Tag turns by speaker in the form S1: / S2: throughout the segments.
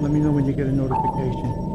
S1: Let me know when you get a notification.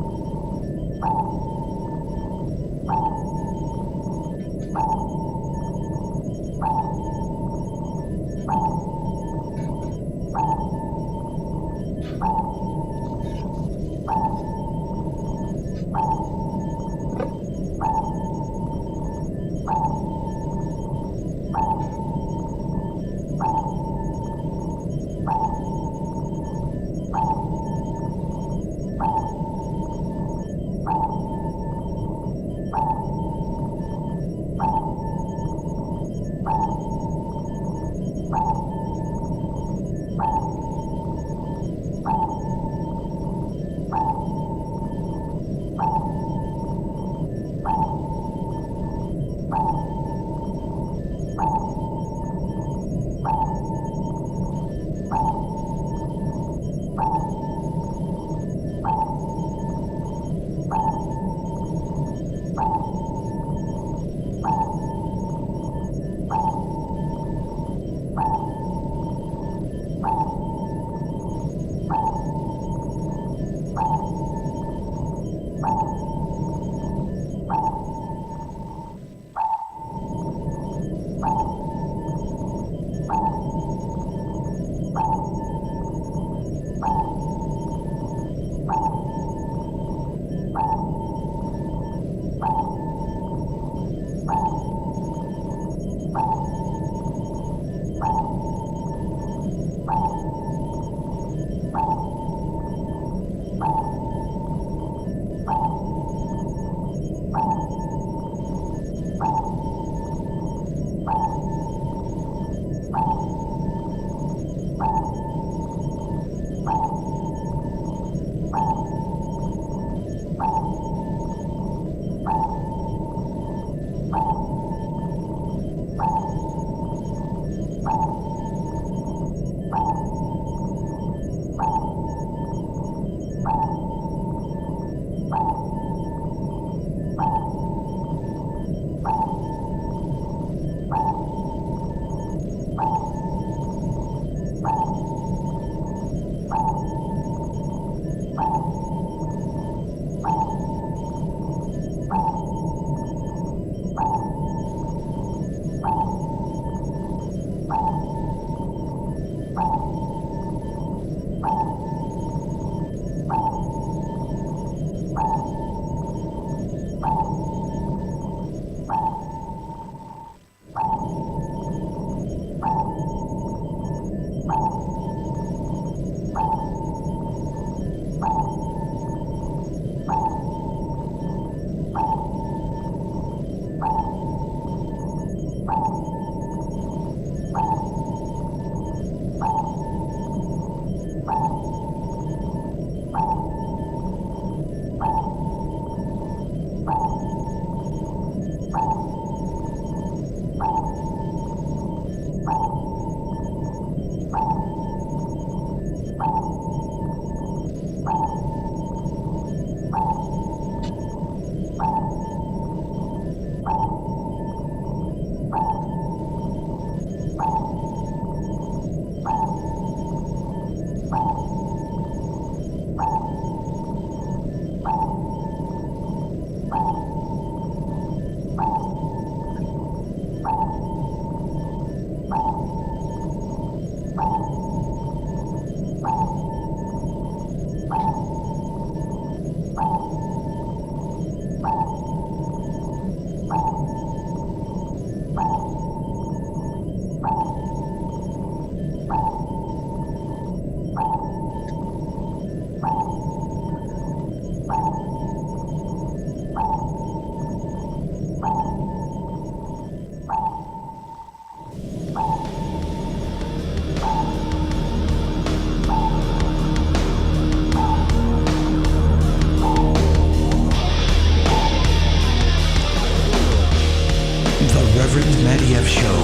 S2: Reverend Matty Show,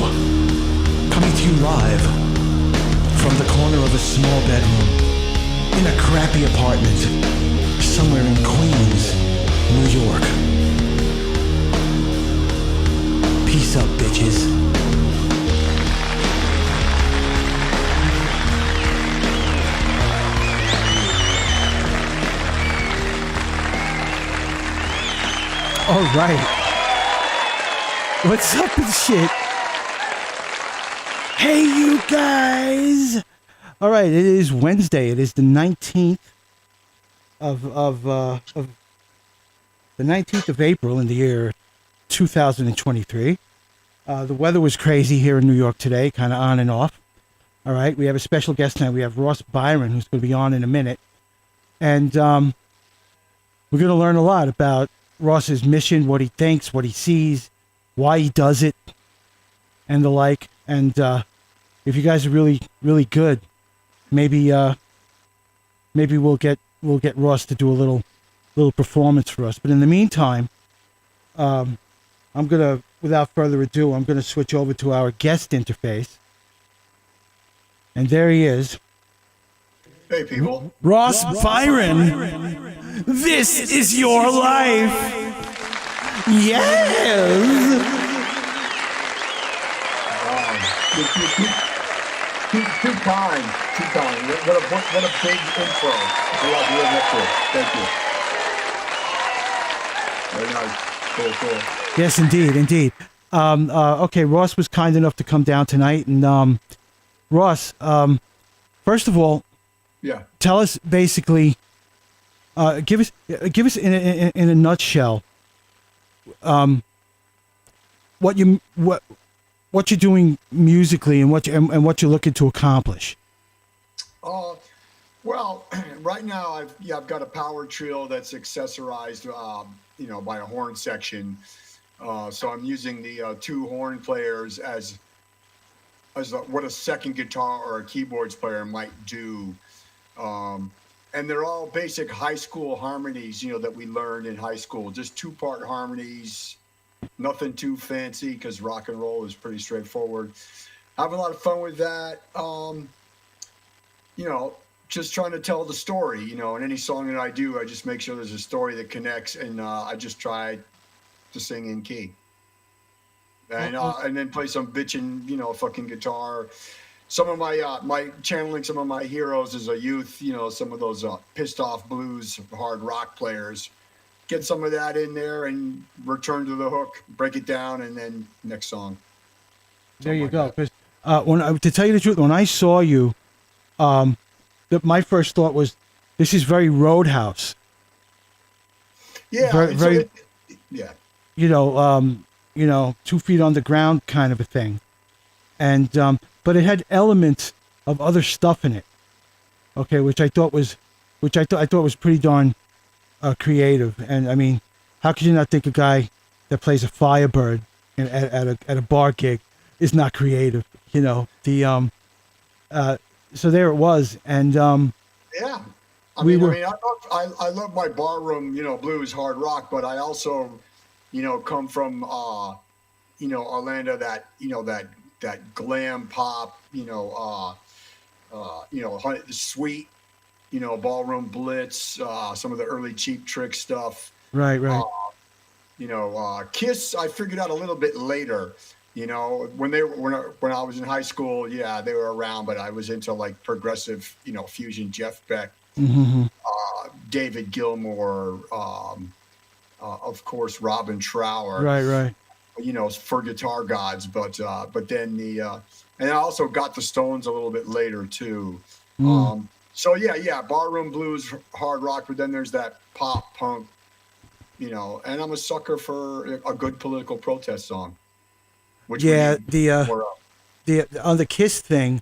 S2: coming to you live from the corner of a small bedroom in a crappy apartment somewhere in Queens, New York. Peace up, bitches.
S1: All right. What's up and shit? Hey, you guys. All right, it is Wednesday. It is the 19th of the 19th of April in the year 2023. The weather was crazy here in New York today, kind of on and off. All right, we have a special guest tonight. We have Ross Byron, who's going to be on in a minute. And we're going to learn a lot about Ross's mission, what he thinks, what he sees, why he does it, and the like. And if you guys are really, really good, maybe we'll get Ross to do a little performance for us. But in the meantime, I'm gonna, without further ado, I'm gonna switch over to our guest interface, and there he is.
S3: Hey, people.
S1: Ross Byron. This is your life. Yes.
S3: Too kind. What a big intro. Thank you. Very nice. Cool.
S1: Yes, indeed. Okay, Ross was kind enough to come down tonight, and Ross, first of all,
S3: yeah,
S1: tell us basically, give us in a nutshell, what you're doing musically and what you're looking to accomplish.
S3: Well, right now I've got a power trio that's accessorized, by a horn section. So I'm using the two horn players as what a second guitar or a keyboards player might do. And they're all basic high school harmonies, that we learned in high school, just 2-part harmonies, nothing too fancy because rock and roll is pretty straightforward. Having a lot of fun with that. Just trying to tell the story, in any song that I do, I just make sure there's a story that connects, and I just try to sing in key. And then play some bitchin', fucking guitar. Some of my channeling some of my heroes as a youth, some of those pissed off blues, hard rock players. Get some of that in there and return to the hook, break it down, and then next song.
S1: There you go. To tell you the truth, when I saw you, my first thought was, this is very Roadhouse.
S3: Yeah,
S1: very,
S3: yeah.
S1: 2 feet on the ground kind of a thing, and but it had elements of other stuff in it. Okay, which I thought was pretty darn creative. And I mean, how could you not think a guy that plays a Firebird at a bar gig is not creative? So there it was, and
S3: yeah. I love my barroom, blues, hard rock, but I also, come from, Orlando, that glam pop, sweet, ballroom blitz, some of the early Cheap Trick stuff.
S1: Right.
S3: Kiss, I figured out a little bit later. When I was in high school, yeah, they were around, but I was into like progressive, fusion, Jeff Beck, David Gilmour, of course, Robin Trower.
S1: Right.
S3: For Guitar Gods, but then and I also got the Stones a little bit later too. So yeah, barroom blues, hard rock, but then there's that pop punk, and I'm a sucker for a good political protest song. On
S1: the Kiss thing,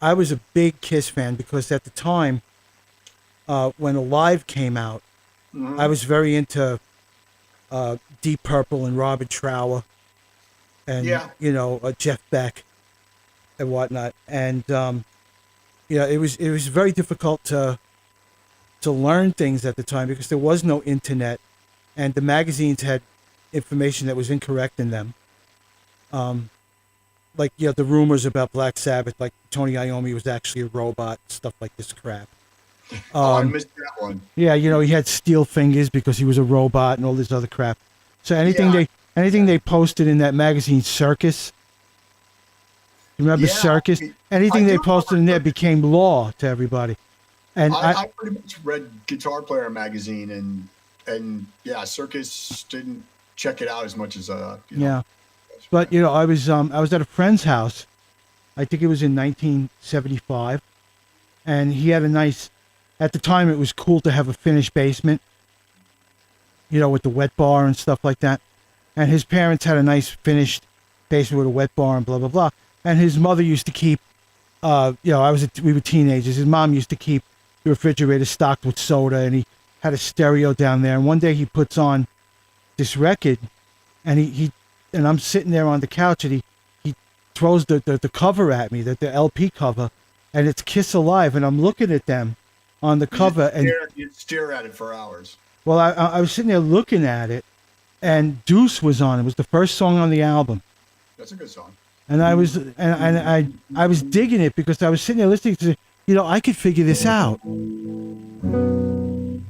S1: I was a big Kiss fan because at the time, when Alive came out, I was very into Deep Purple and Robin Trower, and Jeff Beck and whatnot, and it was very difficult to learn things at the time because there was no internet, and the magazines had information that was incorrect in them. The rumors about Black Sabbath, like Tony Iommi was actually a robot, stuff like this crap.
S3: I missed that one.
S1: Yeah, he had steel fingers because he was a robot and all this other crap. So anything they posted in that magazine, Circus. You remember Circus? Anything they posted in there became law to everybody. And
S3: I pretty much read Guitar Player magazine, and yeah, Circus didn't check it out as much as
S1: Yeah. But I was at a friend's house. I think it was in 1975, and he had a nice. At the time, it was cool to have a finished basement. With the wet bar and stuff like that. And his parents had a nice finished basement with a wet bar and blah blah blah. And his mother used to keep, we were teenagers. His mom used to keep the refrigerator stocked with soda, and he had a stereo down there. And one day he puts on this record, and and I'm sitting there on the couch, and he throws the cover at me, the LP cover, and it's Kiss Alive, and I'm looking at them on the cover, and
S3: you'd stare at it for hours.
S1: Well, I was sitting there looking at it, and Deuce was on. It was the first song on the album.
S3: That's a good song.
S1: And I was I was digging it because I was sitting there listening to, I could figure this out. I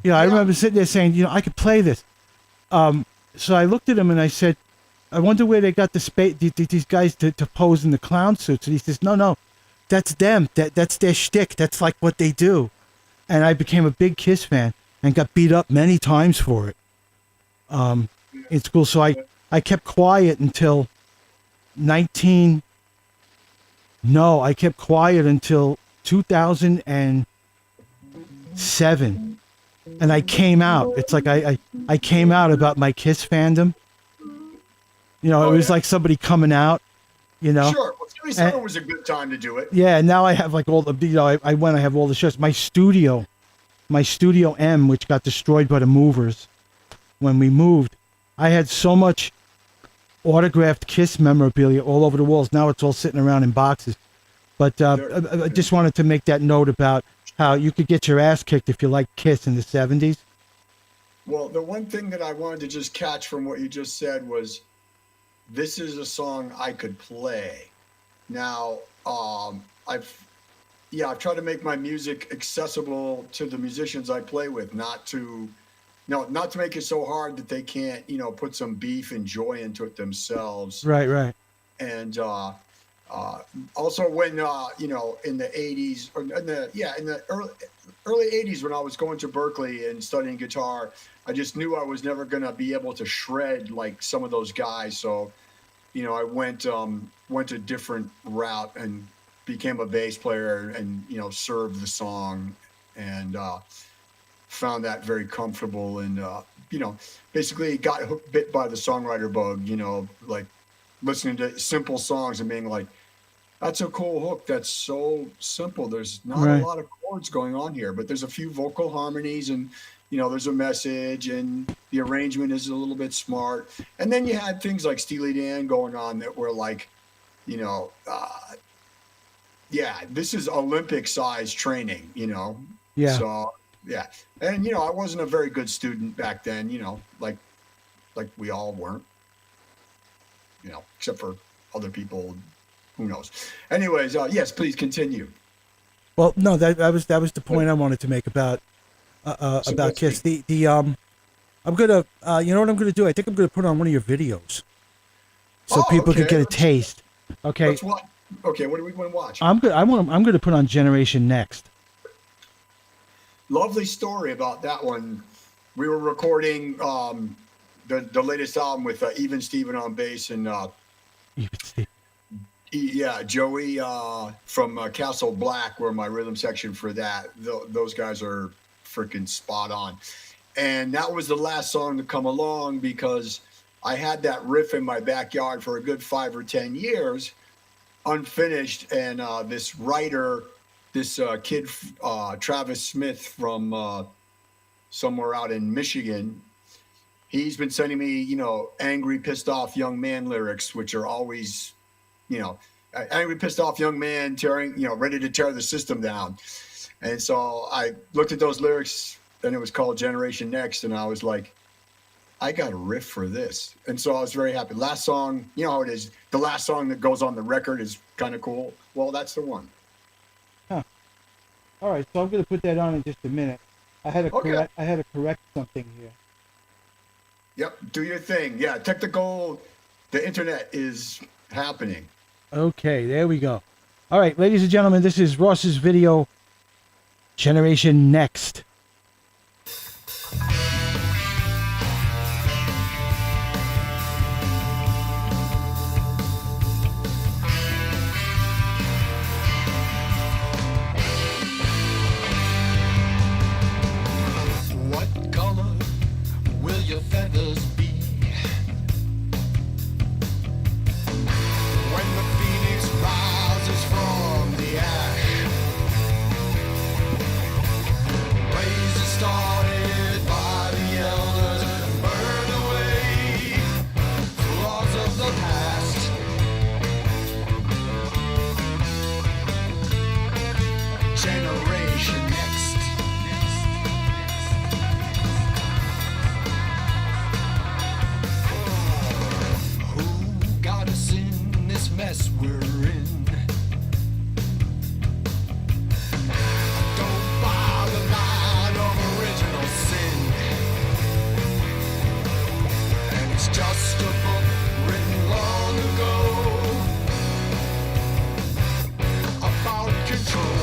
S1: remember sitting there saying, I could play this. So I looked at him and I said, I wonder where they got these guys to pose in the clown suits. And he says, no, that's them. That's their shtick. That's like what they do. And I became a big Kiss fan and got beat up many times for it in school. So I kept quiet until I kept quiet until 2007. And I came out. It's like I came out about my Kiss fandom. It was like somebody coming out,
S3: Sure. Well, 77 was a good time to do it.
S1: Yeah, and now I have like all the, I have all the shows. My Studio M, which got destroyed by the movers when we moved, I had so much autographed Kiss memorabilia all over the walls. Now it's all sitting around in boxes. But I just wanted to make that note about how you could get your ass kicked if you liked Kiss in the 70s.
S3: Well, the one thing that I wanted to just catch from what you just said was, this is a song I could play. Now, I've tried to make my music accessible to the musicians I play with, not to make it so hard that they can't, put some beef and joy into it themselves.
S1: Right.
S3: And also when, in the 80s, or in the early 80s when I was going to Berkeley and studying guitar, I just knew I was never going to be able to shred like some of those guys. So, I went a different route and became a bass player and, served the song and found that very comfortable and, basically got bit by the songwriter bug, like listening to simple songs and being like, that's a cool hook. That's so simple. There's not a lot of chords going on here, but there's a few vocal harmonies and, there's a message and the arrangement is a little bit smart. And then you had things like Steely Dan going on that were like, this is Olympic size training,
S1: Yeah.
S3: So, yeah. And, I wasn't a very good student back then, like we all weren't, except for other people, who knows. Anyways, yes, please continue.
S1: Well, no, that was the point I wanted to make about Kiss. I'm gonna, you know what I'm gonna do? I think I'm gonna put on one of your videos, so people can get a taste. Okay.
S3: Okay, what do we want to watch?
S1: I'm gonna put on Generation Next.
S3: Lovely story about that one. We were recording the latest album with Even Steven on bass and Joey from Castle Black were my rhythm section for that. Those guys are freaking spot on. And that was the last song to come along because I had that riff in my backyard for a good 5 or 10 years, unfinished. And this writer, this kid, Travis Smith from somewhere out in Michigan, he's been sending me, angry, pissed off young man lyrics, which are always, angry, pissed off young man ready to tear the system down. And so I looked at those lyrics and it was called Generation Next. And I was like, I got a riff for this. And so I was very happy. Last song, you know how it is. The last song that goes on the record is kind of cool. Well, that's the one.
S1: Huh. All right. So I'm going to put that on in just a minute. I had to correct something here.
S3: Yep. Do your thing. Yeah. The internet is happening.
S1: Okay. There we go. All right, ladies and gentlemen, this is Ross's video, Generation Next.
S4: mess we're in. Don't buy the line of original sin. It's just a book written long ago about control.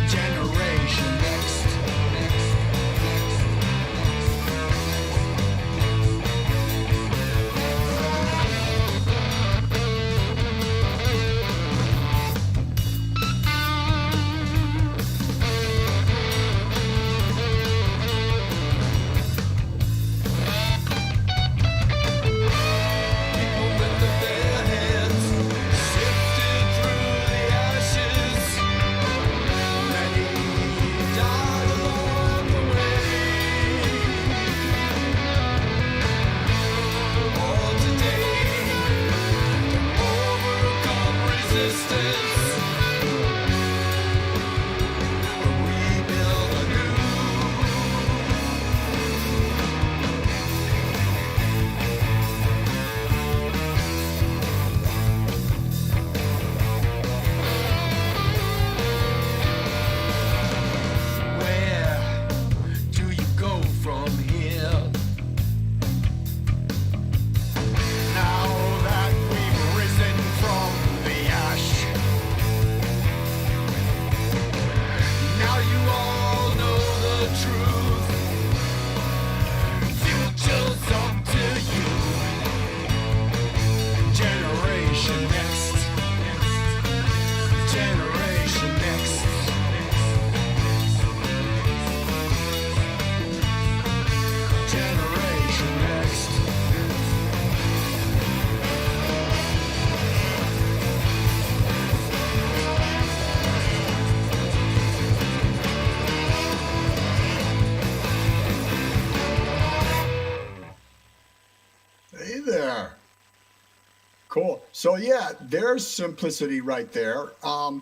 S4: Generation next. People lifted their hands, sifted through the ashes. Many died along the way. All today, overcome resistance. Rebuild anew. Where do you go from here? Now that we've risen from the ash, now you all know the truth. Future's up to you. Generation next. Generation next. Generation next.
S3: Hey there. Cool. So yeah, there's simplicity right there. I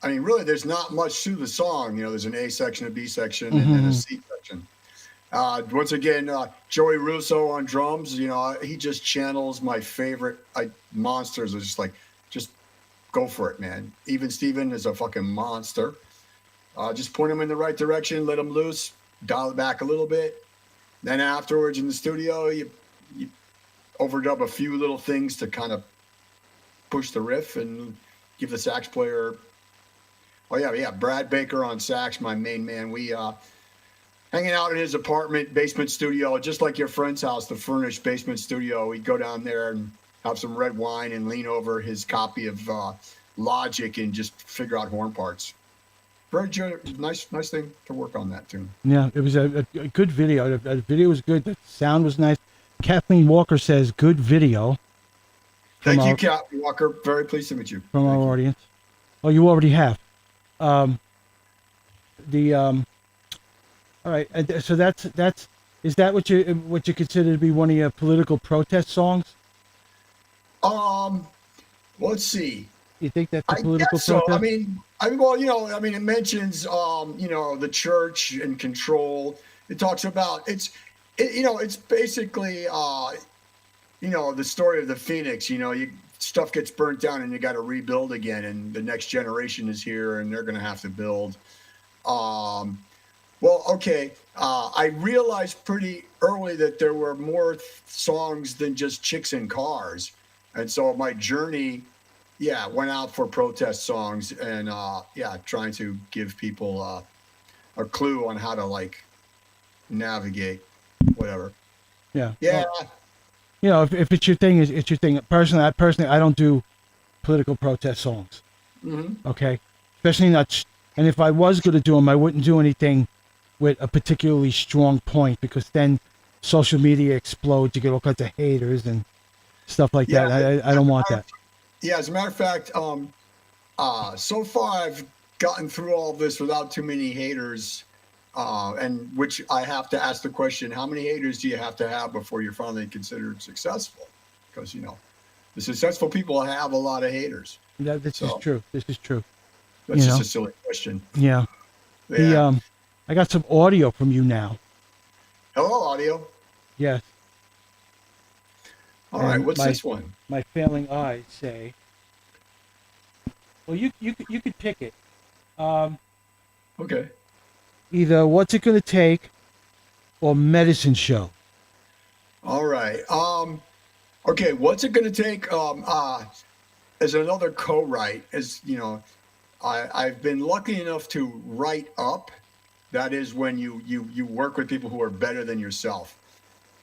S3: mean, really, there's not much to the song. You know, there's an A section, a B section, and then a C section. Once again, Joey Russo on drums. You know, he just channels my favorite monsters. Are just like, just go for it, man. Even Steven is a fucking monster. Just point him in the right direction, let him loose, dial it back a little bit. Then afterwards in the studio, you overdub a few little things to kind of push the riff and give the sax player. Oh yeah, Brad Baker on sax, my main man. We hanging out in his apartment, basement studio, just like your friend's house, the furnished basement studio. We'd go down there and have some red wine and lean over his copy of Logic and just figure out horn parts. Very nice thing to work on that tune.
S1: Yeah, it was a good video. The video was good. The sound was nice. Kathleen Walker says, good video.
S3: Thank you, Captain Walker. Very pleased to meet you.
S1: From our audience. Oh, you already have. All right. So is that what you consider to be one of your political protest songs?
S3: Let's see.
S1: You think that's a
S3: I
S1: political
S3: guess so.
S1: protest?
S3: It mentions, the church and control. It talks about it's basically, the story of the Phoenix. Stuff gets burnt down and you got to rebuild again, and the next generation is here and they're going to have to build. I realized pretty early that there were more songs than just chicks and cars, and so my journey, went out for protest songs and trying to give people a clue on how to navigate whatever.
S1: Yeah.
S3: Well,
S1: if it's your thing, it's your thing. Personally, I don't do political protest songs.
S3: Mm-hmm.
S1: Okay, especially not. And if I was going to do them, I wouldn't do anything with a particularly strong point, because then social media explodes. You get all kinds of haters and stuff like that. I don't want that.
S3: Yeah, as a matter of fact, so far I've gotten through all this without too many haters, and which I have to ask the question, how many haters do you have to have before you're finally considered successful? Because, the successful people have a lot of haters.
S1: This is true.
S3: That's just a silly question.
S1: Yeah. I got some audio from you now.
S3: Hello, audio.
S1: Yes.
S3: All right,
S1: And
S3: what's
S1: my-
S3: this one?
S1: My failing eyes say. Well, you could pick it.
S3: Okay.
S1: Either What's It Gonna Take or Medicine Show.
S3: All right. Okay, what's it going to take? As another co-write, as you know, I've been lucky enough to write up. That is when you work with people who are better than yourself.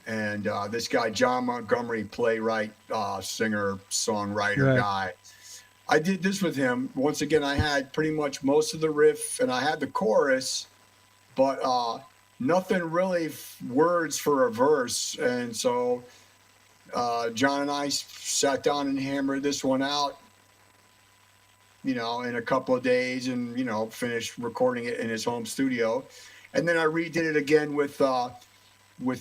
S3: And this guy, John Montgomery, playwright, singer, songwriter
S1: Right.
S3: guy. I did this with him. Once again, I had pretty much most of the riff and I had the chorus, but nothing really words for a verse. And so John and I sat down and hammered this one out, in a couple of days and, finished recording it in his home studio. And then I redid it again with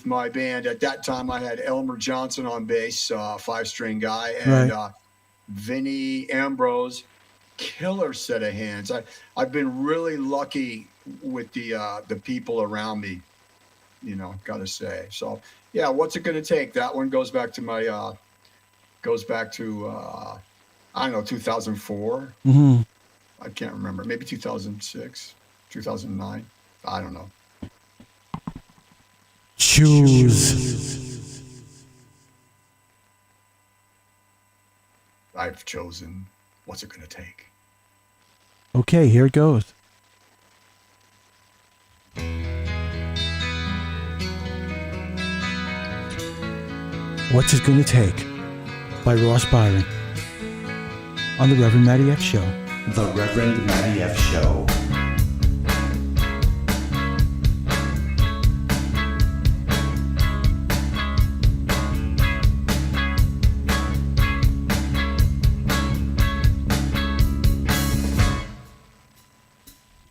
S3: my band. At that time, I had Elmer Johnson on bass, 5-string guy, and
S1: Right.
S3: Vinny Ambrose, killer set of hands. I've been really lucky with the people around me, gotta say. So yeah, what's it gonna take? That one goes back to my I don't know, 2004.
S1: Mm-hmm.
S3: I can't remember. Maybe 2006, 2009. I don't know.
S1: Choose.
S3: I've chosen what's it gonna take.
S1: Okay, here it goes. What's It Gonna Take by Ross Byron on the Reverend Matty F Show.
S2: The Reverend Matty F Show.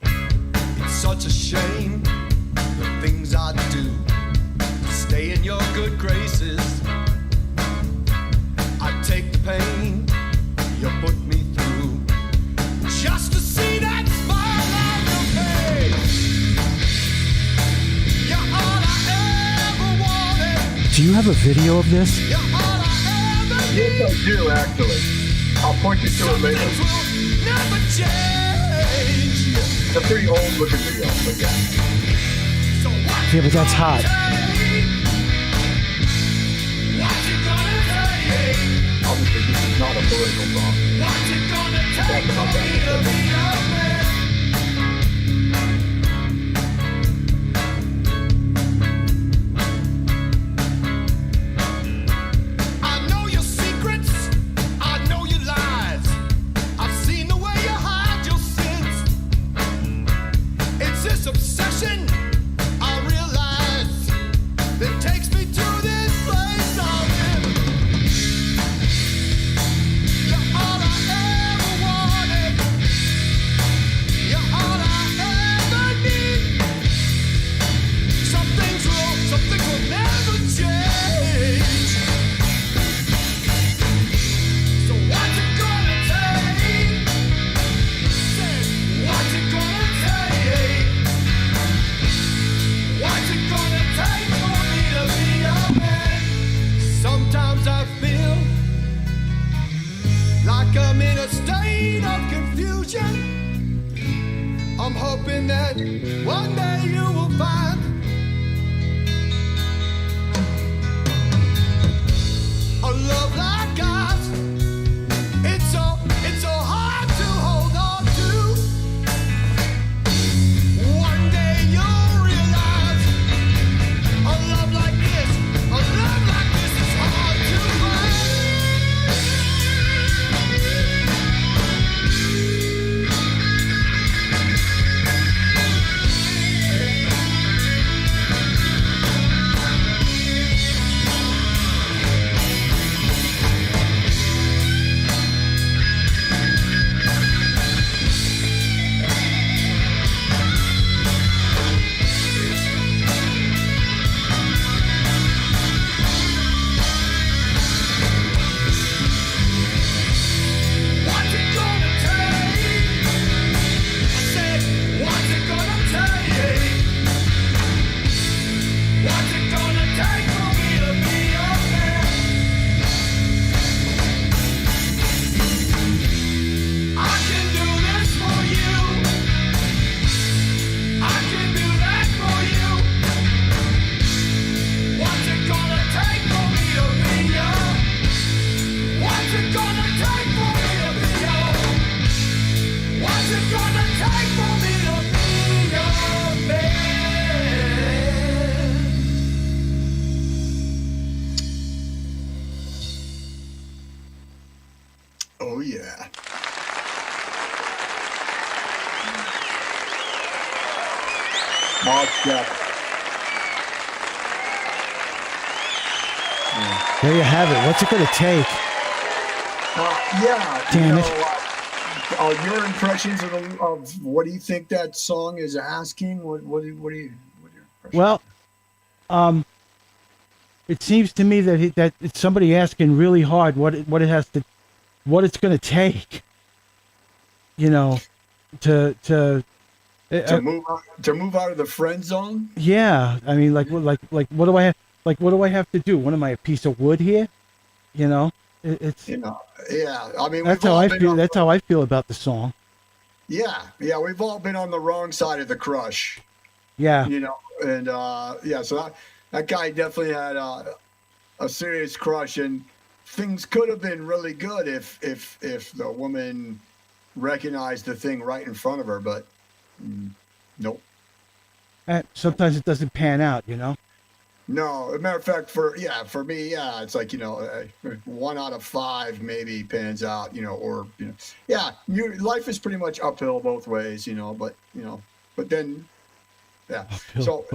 S4: It's such a shame the things I do to stay in your good graces. I take the pain you put me through just to see that smile on your face. You're all I ever wanted.
S1: Do you have a video of this?
S4: You're all I ever need.
S3: Yes, I do actually. I'll point you to it later.
S4: Things will never change.
S3: It's a pretty old looking video, but yeah.
S4: So what
S1: Yeah, but that's hot.
S3: Obviously, this is not a political song. Talk about that.
S4: I know your secrets, I know your lies. I've seen the way you hide your sins. It's this obsession I realize that takes me to this place I'm in. You're all I ever wanted. You're all I ever need. Some things will never change. So what's it gonna take? Say, what's it gonna take? What's it gonna take for me to be a man? Sometimes I feel like I'm in a state of confusion. I'm hoping that one day you will find a love like ours. It's so hard to hold on to. One day you'll realize a love like this is hard to find.
S3: yeah. Mark,
S1: There you have it. What's it going to take?
S3: yeah.
S1: Damn it.
S3: Your impressions of what do you think that song is asking? What are your impressions?
S1: Well, it seems to me that it's somebody asking really hard what it's going to take. You know, to
S3: move out of the friend zone.
S1: yeah. I mean, like what do I have? Like, what do I have to do? What am I, a piece of wood here? You know, it's
S3: Yeah. I mean,
S1: that's
S3: we've
S1: how
S3: all
S1: I
S3: been
S1: feel.
S3: on-
S1: That's how I feel about the song.
S3: Yeah, we've all been on the wrong side of the crush.
S1: Yeah,
S3: And so that guy definitely had a serious crush, and things could have been really good if the woman recognized the thing right in front of her, but nope.
S1: and sometimes it doesn't pan out.
S3: No, as a matter of fact, for me, it's like 1 out of 5 maybe pans out, life is pretty much uphill both ways, but then, yeah. So,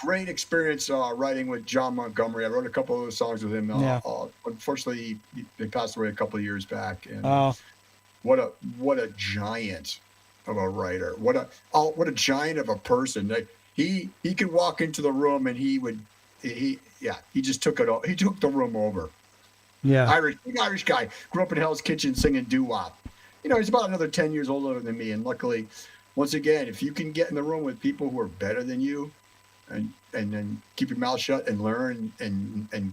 S3: great experience writing with John Montgomery. I wrote a couple of those songs with him.
S1: Yeah.
S3: Unfortunately, they passed away a couple of years back, and what a giant of a writer! What a giant of a person! He could walk into the room and he just took it all. He took the room over.
S1: Yeah.
S3: Irish guy, grew up in Hell's Kitchen singing doo-wop. He's about another 10 years older than me. And luckily, once again, if you can get in the room with people who are better than you and then keep your mouth shut and learn and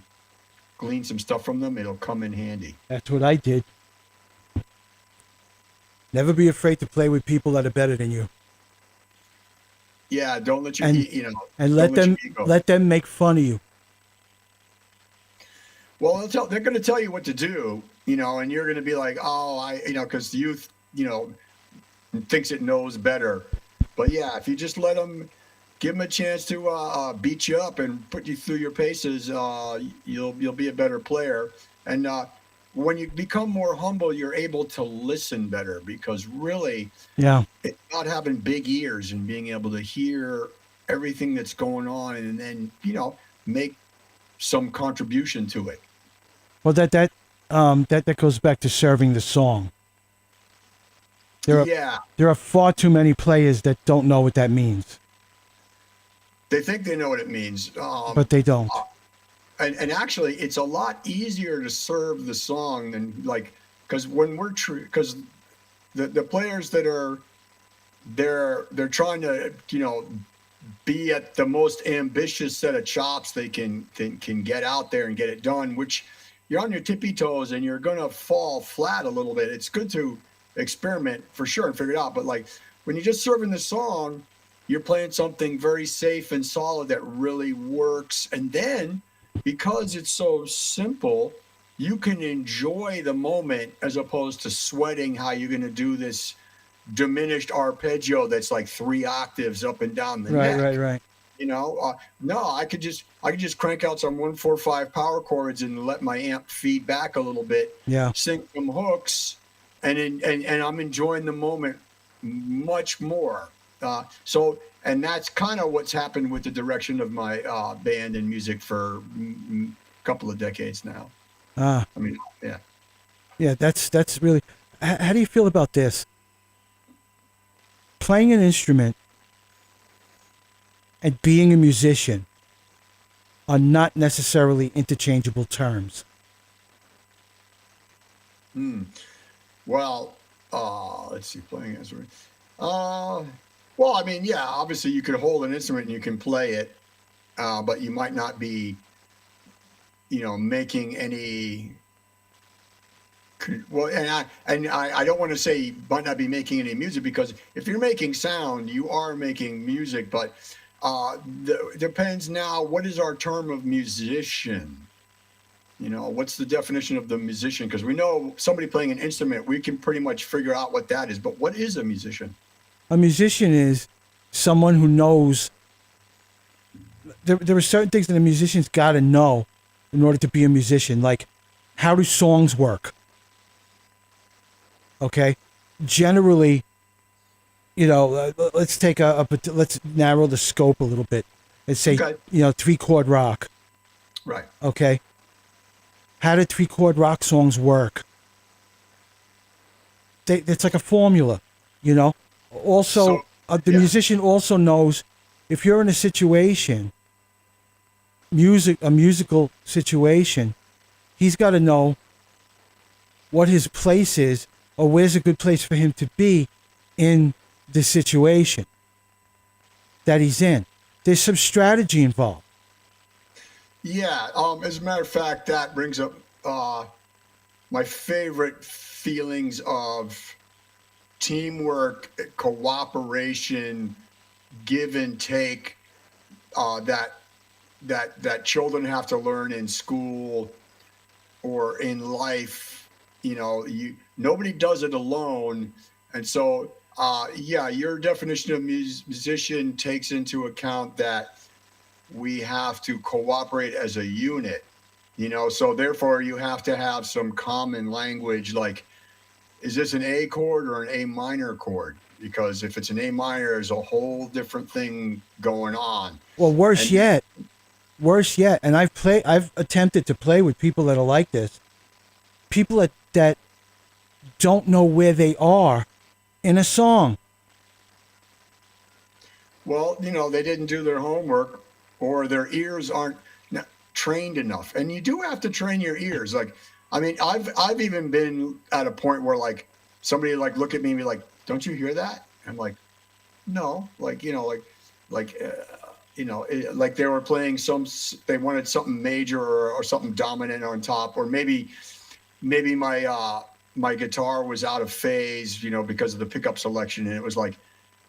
S3: glean some stuff from them, it'll come in handy.
S1: That's what I did. Never be afraid to play with people that are better than you.
S3: Yeah, don't let your
S1: and let them make fun of you.
S3: Well, they're going to tell you what to do, and you're going to be like, because the youth, thinks it knows better. But yeah, if you just let them, give them a chance to beat you up and put you through your paces, you'll be a better player. And when you become more humble, you're able to listen better, because really, it's not having big ears and being able to hear everything that's going on and then, make some contribution to it.
S1: Well, that goes back to serving the song. There are far too many players that don't know what that means.
S3: They think they know what it means,
S1: but they don't.
S3: And actually, it's a lot easier to serve the song than because when we're because the players that are they're trying to be at the most ambitious set of chops they can get out there and get it done, which you're on your tippy toes and you're gonna fall flat a little bit. It's good to experiment for sure and figure it out, but when you're just serving the song, you're playing something very safe and solid that really works, and then because it's so simple, you can enjoy the moment as opposed to sweating how you're going to do this diminished arpeggio that's like 3 octaves up and down the neck.
S1: Right.
S3: No, I could just crank out some 1-4-5 power chords and let my amp feed back a little bit.
S1: Yeah.
S3: Sing some hooks, and I'm enjoying the moment much more. And that's kind of what's happened with the direction of my band and music for a couple of decades now. I mean, yeah.
S1: Yeah, that's really. How do you feel about this? Playing an instrument and being a musician are not necessarily interchangeable terms.
S3: Well, let's see, playing as well, I mean, yeah, obviously you can hold an instrument and you can play it, but you might not be, making any. Well, and I don't want to say you might not be making any music, because if you're making sound, you are making music. But depends now. What is our term of musician? What's the definition of the musician? Because we know somebody playing an instrument, we can pretty much figure out what that is. But what is a musician?
S1: A musician is someone who knows. There are certain things that a musician's got to know in order to be a musician. Like, how do songs work? Okay, generally, let's take let's narrow the scope a little bit. Let's say,
S3: Okay.
S1: 3-chord rock.
S3: Right.
S1: Okay, how do 3-chord rock songs work? It's like a formula, Also,
S3: So,
S1: the
S3: yeah.
S1: musician also knows if you're in a situation, a musical situation, he's got to know what his place is or where's a good place for him to be in the situation that he's in. There's some strategy involved.
S3: Yeah. As a matter of fact, that brings up my favorite feelings of teamwork, cooperation, give and take that children have to learn in school or in life. Nobody does it alone, and so yeah, your definition of musician takes into account that we have to cooperate as a unit. So therefore you have to have some common language, like, is this an A chord or an A minor chord? Because if it's an A minor, there's a whole different thing going on.
S1: Well, worse yet, and I've attempted to play with people that are like this, people that don't know where they are in a song.
S3: Well, they didn't do their homework, or their ears aren't trained enough. And you do have to train your ears. Like, I mean, I've even been at a point where, like, somebody like look at me and be like, "Don't you hear that?" I'm like, "No." Like, like they were playing they wanted something major or something dominant on top, or maybe my guitar was out of phase, because of the pickup selection, and it was like,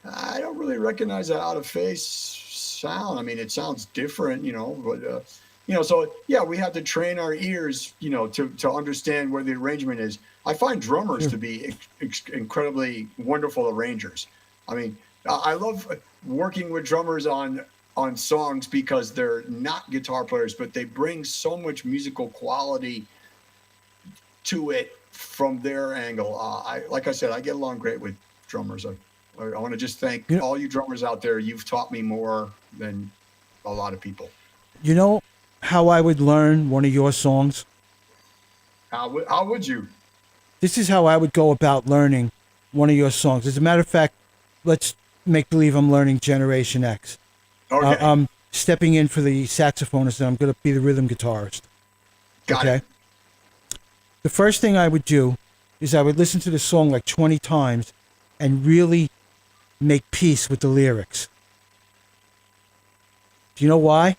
S3: I don't really recognize that out of phase sound. I mean, it sounds different, but so yeah, we have to train our ears, to understand where the arrangement is. I find drummers to be incredibly wonderful arrangers. I mean, I love working with drummers on songs because they're not guitar players, but they bring so much musical quality to it from their angle. Like I said, I get along great with drummers. I want to just thank all you drummers out there. You've taught me more than a lot of people.
S1: You know how I would learn one of your songs?
S3: How would you?
S1: This is how I would go about learning one of your songs. As a matter of fact, let's make believe I'm learning Generation X.
S3: Okay.
S1: I'm stepping in for the saxophonist, and I'm going to be the rhythm guitarist.
S3: Got it.
S1: The first thing I would do is I would listen to the song like 20 times and really make peace with the lyrics. Do you know why?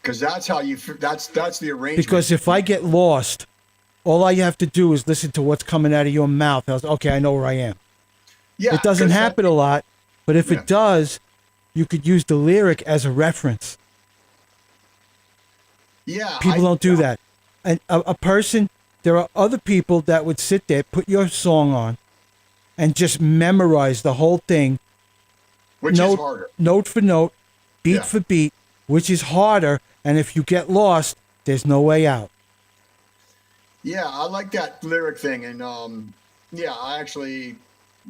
S3: Because that's how that's the arrangement.
S1: Because if I get lost, all I have to do is listen to what's coming out of your mouth. I was, okay, I know where I am.
S3: Yeah,
S1: it doesn't happen a lot, but if it does, you could use the lyric as a reference.
S3: Yeah.
S1: People don't do that. And a person, there are other people that would sit there, put your song on, and just memorize the whole thing.
S3: Which is harder.
S1: Note for note, beat for beat, which is harder. And if you get lost, there's no way out.
S3: Yeah, I like that lyric thing. And I actually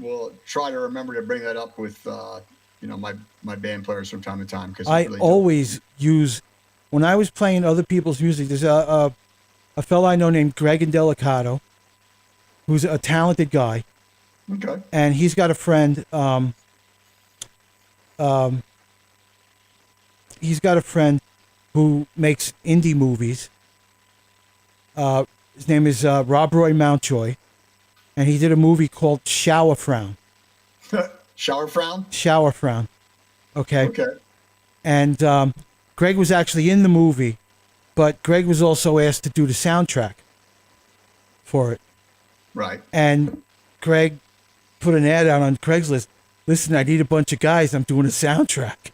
S3: will try to remember to bring that up with my band players from time to time. Because
S1: I always use, when I was playing other people's music, there's a fellow I know named Greg Indelicato, who's a talented guy.
S3: Okay.
S1: And he's got a friend, who makes indie movies. His name is Rob Roy Mountjoy, and he did a movie called Shower Frown.
S3: Shower Frown?
S1: Shower Frown. Okay.
S3: Okay.
S1: And Greg was actually in the movie, but Greg was also asked to do the soundtrack for it.
S3: Right.
S1: And Greg put an ad out on Craigslist. Listen, I need a bunch of guys. I'm doing a soundtrack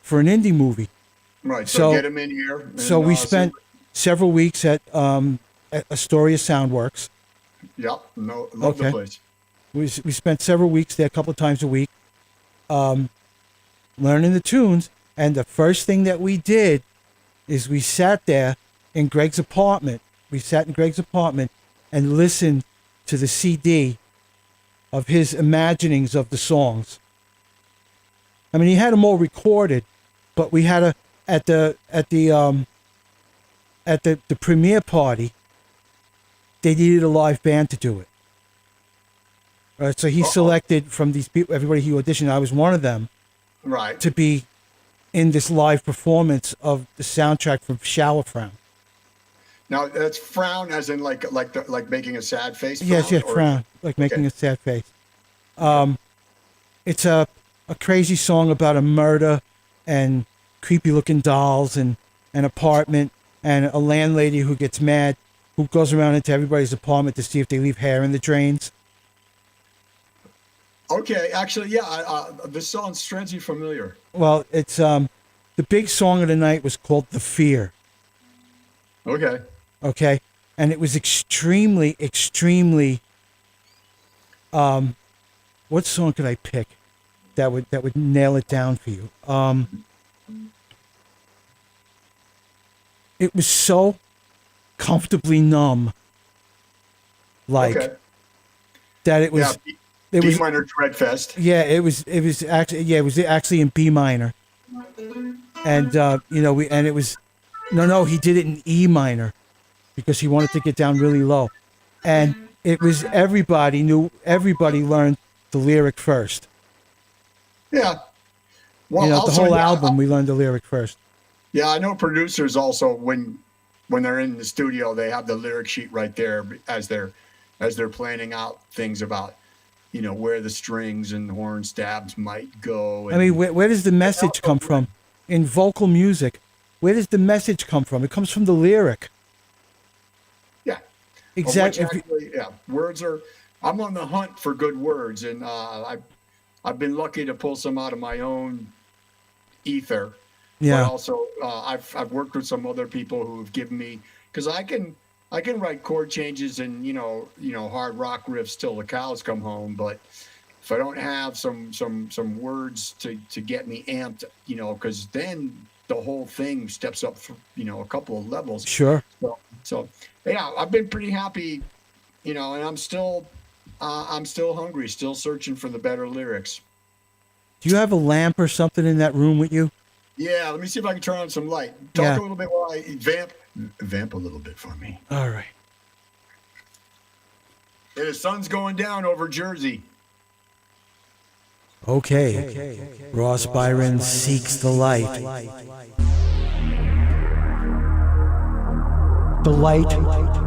S1: for an indie movie.
S3: Right. So get him in here. And,
S1: so we spent several weeks at Astoria Soundworks.
S3: Yep. Love the place.
S1: We spent several weeks there, a couple of times a week, learning the tunes. And the first thing that we did is we sat there in Greg's apartment. We sat in Greg's apartment and listened to the CD of his imaginings of the songs. I mean, he had them all recorded, but we had at the premiere party, they needed a live band to do it. So he selected from these people, everybody he auditioned. I was one of them,
S3: Right.
S1: to be in this live performance of the soundtrack from Shower Frown.
S3: Now that's frown, as in like making a sad face.
S1: Yes,
S3: frown,
S1: yes, frown, like making a sad face. It's a crazy song about a murder and creepy looking dolls and an apartment and a landlady who gets mad, who goes around into everybody's apartment to see if they leave hair in the drains.
S3: Okay, actually, yeah, this sounds strangely familiar.
S1: Well, it's the big song of the night was called "The Fear."
S3: Okay.
S1: Okay, and it was extremely. What song could I pick that would nail it down for you? It was so comfortably numb, like
S3: Okay.
S1: that. It was.
S3: Yeah,
S1: It
S3: B
S1: was.
S3: minor Dreadfest.
S1: Yeah, it was actually. Yeah, it was actually in B minor, and it was. No, he did it in E minor, because he wanted to get down really low, and it was everybody learned the lyric first.
S3: Yeah. Well,
S1: The
S3: also,
S1: whole
S3: yeah,
S1: album we learned the lyric first.
S3: Yeah, I know producers also when they're in the studio, they have the lyric sheet right there as they're planning out things about, where the strings and horn stabs might go.
S1: I mean, where does the message come from in vocal music? Where does the message come from? It comes from the lyric.
S3: Yeah.
S1: Exactly.
S3: Actually, yeah, words are. I'm on the hunt for good words, and I've been lucky to pull some out of my own ether.
S1: Yeah.
S3: But also, I've worked with some other people who have given me, because I can write chord changes and hard rock riffs till the cows come home. But if I don't have some words to get me amped, because then the whole thing steps up, a couple of levels.
S1: Sure.
S3: So yeah, I've been pretty happy, and I'm still hungry, still searching for the better lyrics.
S1: Do you have a lamp or something in that room with you?
S3: Yeah, let me see if I can turn on some light. Talk a little bit while I vamp a little bit for me.
S1: All right.
S3: Yeah, the sun's going down over Jersey.
S1: Okay. Ross Byron seeks the light. The light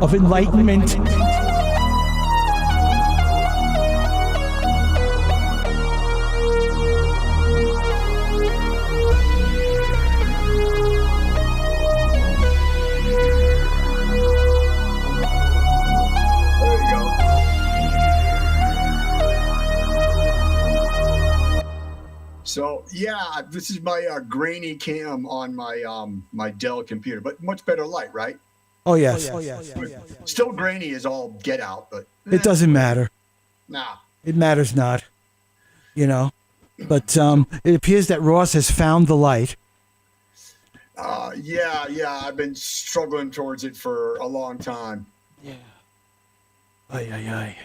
S1: of enlightenment.
S3: There you go. So yeah, this is my grainy cam on my Dell computer, but much better light, right?
S1: Oh yes.
S3: Still grainy is all get out, but
S1: It doesn't matter.
S3: nah.
S1: It matters not. But it appears that Ross has found the light.
S3: Yeah, I've been struggling towards it for a long time.
S1: Ay.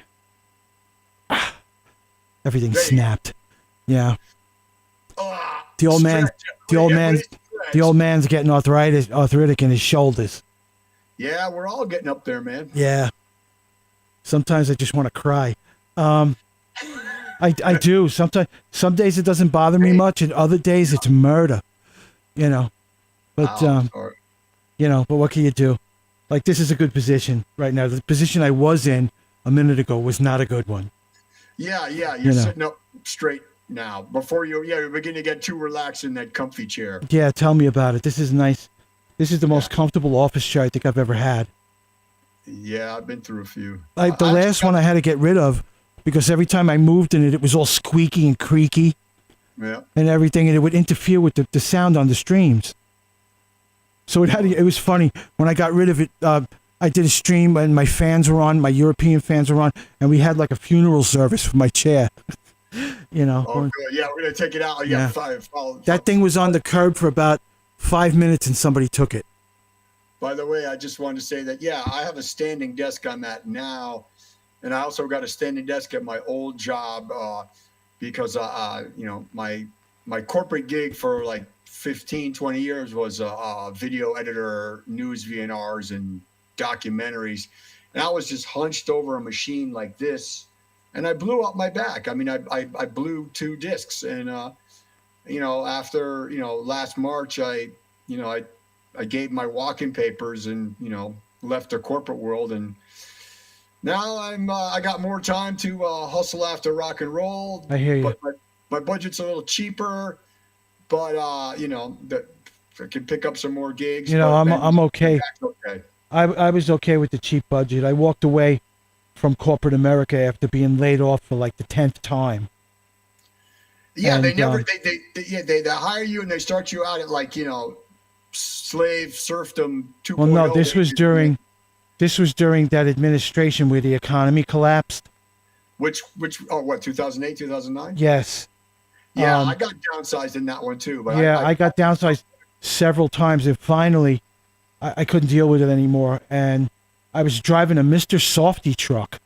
S1: Everything snapped. Yeah. The old man's getting arthritic in his shoulders.
S3: Yeah, we're all getting up there, man.
S1: Yeah. Sometimes I just want to cry. I do. Sometimes, some days it doesn't bother me much, and other days it's murder. But
S3: Sorry.
S1: but what can you do? Like, this is a good position right now. The position I was in a minute ago was not a good one.
S3: Yeah, you're sitting up straight now. Before you're beginning to get too relaxed in that comfy chair.
S1: Yeah, tell me about it. This is nice. This is the most comfortable office chair I think I've ever had.
S3: Yeah, I've been through a few.
S1: The last one I had to get rid of because every time I moved in it, it was all squeaky and creaky
S3: Yeah.
S1: and everything, and it would interfere with the sound on the streams. So it was funny. When I got rid of it, I did a stream and my fans were on, my European fans were on, and we had like a funeral service for my chair.
S3: Oh, good. Yeah, we're gonna take it out.
S1: Yeah.
S3: Five.
S1: That thing was on the curb for about 5 minutes and somebody took it.
S3: By the way, I just wanted to say that I have a standing desk I'm at now, and I also got a standing desk at my old job because my corporate gig for like 15, 20 years was a video editor, news VNRs, and documentaries. And I was just hunched over a machine like this, and I blew up my back. I mean, I blew 2 discs, and after last March, I gave my walking papers and left the corporate world, and now I got more time to hustle after rock and roll.
S1: I hear you.
S3: But my budget's a little cheaper, but I can pick up some more gigs.
S1: I'm okay.
S3: Okay.
S1: I was okay with the cheap budget. I walked away from corporate America after being laid off for like the 10th time.
S3: Yeah,
S1: and,
S3: they never they hire you and they start you out at like slave serfdom 2.0.
S1: Well, no, this was during that administration where the economy collapsed.
S3: Which 2008, 2009?
S1: Yes.
S3: Yeah, I got downsized in that one too. But
S1: yeah, I got downsized several times, and finally I couldn't deal with it anymore, and I was driving a Mr. Softy truck,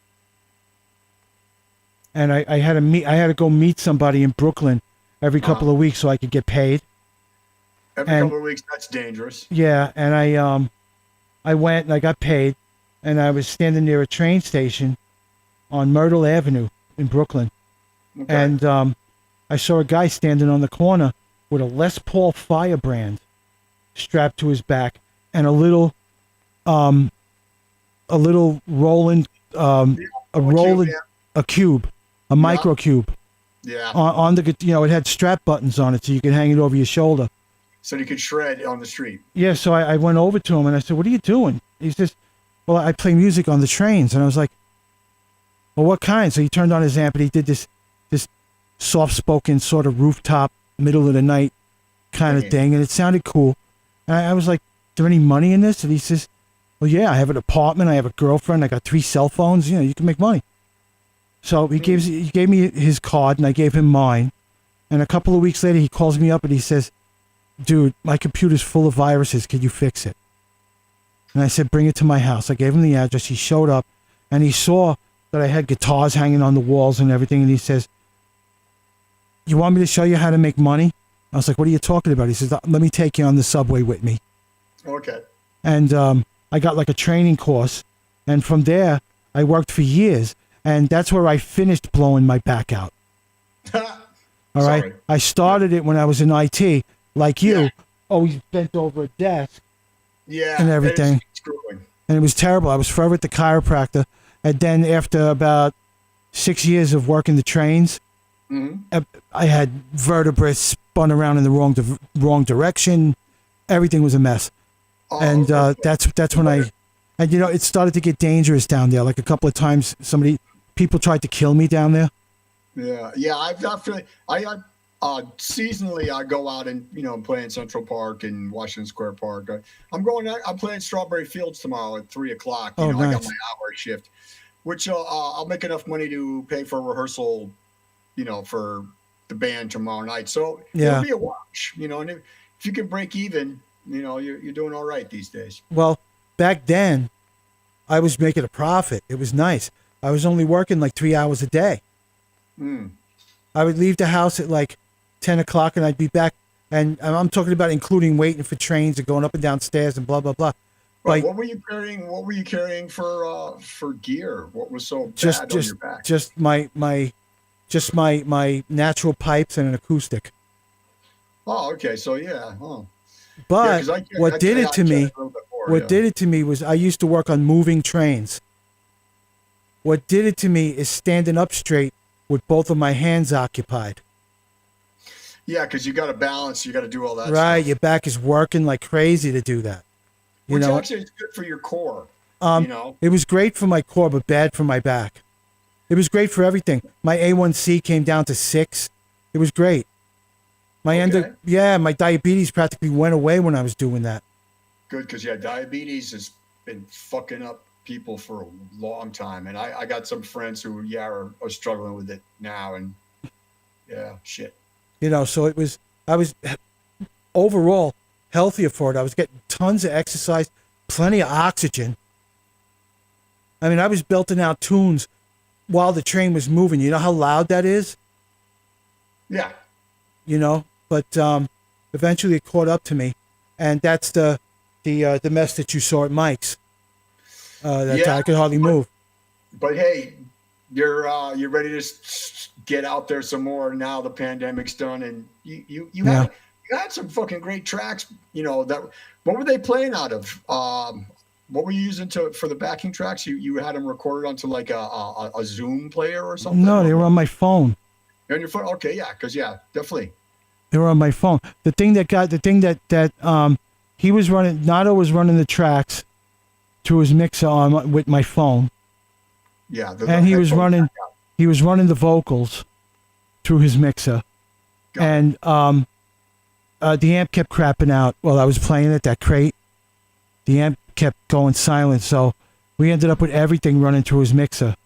S1: and I had to go meet somebody in Brooklyn every couple of weeks so I could get paid.
S3: Every couple of weeks, that's dangerous.
S1: Yeah, and I went and I got paid, and I was standing near a train station on Myrtle Avenue in Brooklyn,
S3: Okay.
S1: and I saw a guy standing on the corner with a Les Paul Firebrand strapped to his back and a little Roland, a cube, a micro cube.
S3: Yeah.
S1: On the, it had strap buttons on it so you could hang it over your shoulder.
S3: So you could shred on the street.
S1: Yeah, so I went over to him and I said, "What are you doing?" He says, "Well, I play music on the trains." And I was like, "Well, what kind?" So he turned on his amp and he did this soft-spoken sort of rooftop, middle of the night kind of thing, and it sounded cool. And I was like, "Is there any money in this?" And he says, "Well, yeah, I have an apartment, I have a girlfriend, I got 3 cell phones. You can make money." So he gave me his card, and I gave him mine. And a couple of weeks later, he calls me up and he says, "Dude, my computer's full of viruses. Can you fix it?" And I said, "Bring it to my house." I gave him the address. He showed up, and he saw that I had guitars hanging on the walls and everything. And he says, "You want me to show you how to make money?" I was like, "What are you talking about?" He says, "Let me take you on the subway with me."
S3: Okay.
S1: And I got like a training course. And from there, I worked for years. And that's where I finished blowing my back out. All right.
S3: Sorry.
S1: I started it when I was in IT, like you, always bent over a desk.
S3: Yeah.
S1: And everything.
S3: It's screwing.
S1: And it was terrible. I was forever at the chiropractor. And then after about 6 years of working the trains, I had vertebrae spun around in the wrong direction. Everything was a mess. And that's when it started to get dangerous down there. Like a couple of times, people tried to kill me down there.
S3: Yeah. I seasonally I go out and play in Central Park and Washington Square Park. I'm playing Strawberry Fields tomorrow at 3:00.
S1: Oh, nice.
S3: I got my hour shift, which I'll make enough money to pay for rehearsal, for the band tomorrow night. So it'll be a wash, and if you can break even, you're doing all right these days.
S1: Well, back then, I was making a profit. It was nice. I was only working like 3 hours a day. I would leave the house at like 10 o'clock and I'd be back. And I'm talking about including waiting for trains and going up and down stairs and blah, blah, blah.
S3: Right. What were you carrying for gear? What was so bad on your back?
S1: Just my natural pipes and an acoustic.
S3: Oh, okay. So yeah. Oh.
S1: But what did it to me was I used to work on moving trains. What did it to me is standing up straight with both of my hands occupied.
S3: Yeah, because you got to balance. You got to do all that
S1: Right.
S3: stuff.
S1: Your back is working like crazy to do that.
S3: Which actually is good for your core.
S1: It was great for my core, but bad for my back. It was great for everything. My A1C came down to 6. It was great. My diabetes practically went away when I was doing that.
S3: Good, because diabetes has been fucking up people for a long time, and I got some friends who are struggling with it now, and shit. So I was overall healthier for it. I was getting tons of exercise, plenty of oxygen. I mean, I was belting out tunes
S1: while the train was moving. You know how loud that is?
S3: Yeah.
S1: You know, but eventually it caught up to me, and that's the mess that you saw at Mike's. That I could hardly move.
S3: But hey, you're ready to get out there some more now the pandemic's done, and you had some fucking great tracks. You know that. What were they playing out of? What were you using for the backing tracks? You had them recorded onto like a Zoom player or something?
S1: No, they were on my phone.
S3: On your phone? Okay, yeah, because definitely.
S1: They were on my phone. The thing that he was running, Nato was running the tracks through his mixer on with my phone.
S3: Yeah,
S1: and he was running the vocals through his mixer, and the amp kept crapping out while I was playing it. That crate, the amp kept going silent, so we ended up with everything running through his mixer,